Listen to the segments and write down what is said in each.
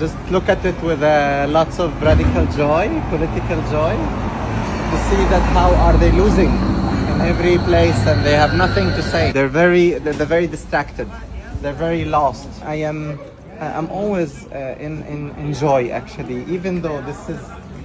just look at it with lots of radical joy, political joy, to see that how are they losing in every place and they have nothing to say. They're very distracted. They're very lost. I'm always in joy, actually, even though this is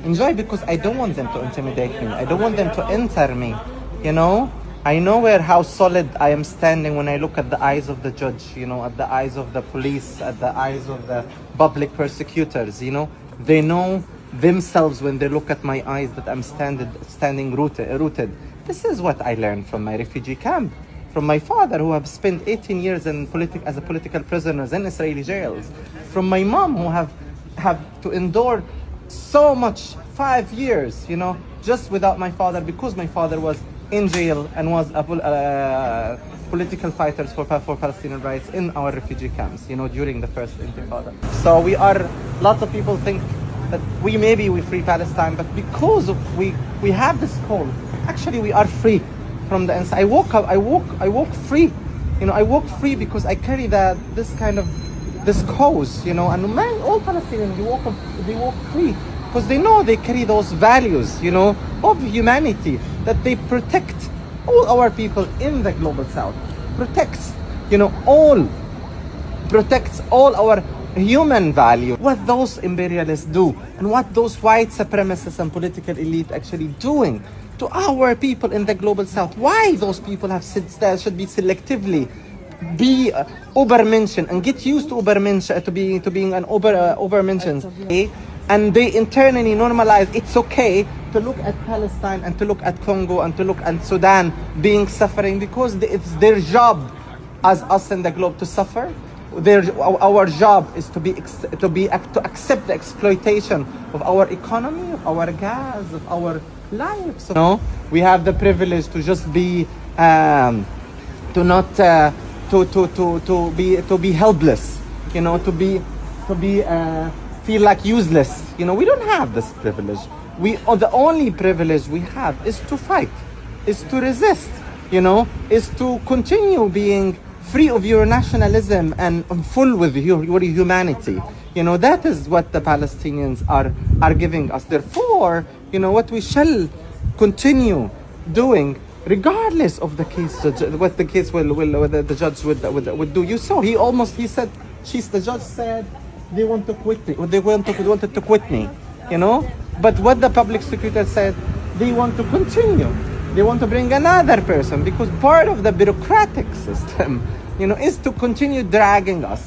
enjoy, because I don't want them to intimidate me. I don't want them to enter me, you know? I know how solid I am standing when I look at the eyes of the judge, you know, at the eyes of the police, at the eyes of the public persecutors, you know. They know themselves when they look at my eyes that I'm standing rooted. This is what I learned from my refugee camp, from my father, who have spent 18 years as a political prisoners in Israeli jails, from my mom, who have to endure so much, 5 years, you know, just without my father, because my father was in jail and was a political fighters for Palestinian rights in our refugee camps, you know, during the first intifada. So lots of people think that we free Palestine, but because we have this call, actually we are free from the inside. I walk free, you know, I walk free because I carry this cause, you know, and all Palestinians, they walk free because they know they carry those values, you know, of humanity, that they protect all our people in the global south, protects all our human value. What those imperialists do and what those white supremacists and political elite actually doing to our people in the global south, why those people should be selectively be Obermenschen and get used to Obermenschen, to being an Obermenschen, okay? And they internally normalize it's okay to look at Palestine and to look at Congo and to look at Sudan being suffering, because it's their job as us in the globe to suffer. Our job is to accept the exploitation of our economy, of our gas, of our lives. So, no, we have the privilege to just be to be helpless, you know, to be feel like useless. You know, we don't have this privilege. The only privilege we have is to fight, is to resist, you know, is to continue being free of your nationalism and full with your humanity. You know, that is what the Palestinians are giving us. Therefore, you know, what we shall continue doing, regardless of the case, what the case the judge would do. You saw, the judge said they want to quit me, or they wanted to quit me, you know. But what the public prosecutor said, they want to continue. They want to bring another person, because part of the bureaucratic system, you know, is to continue dragging us.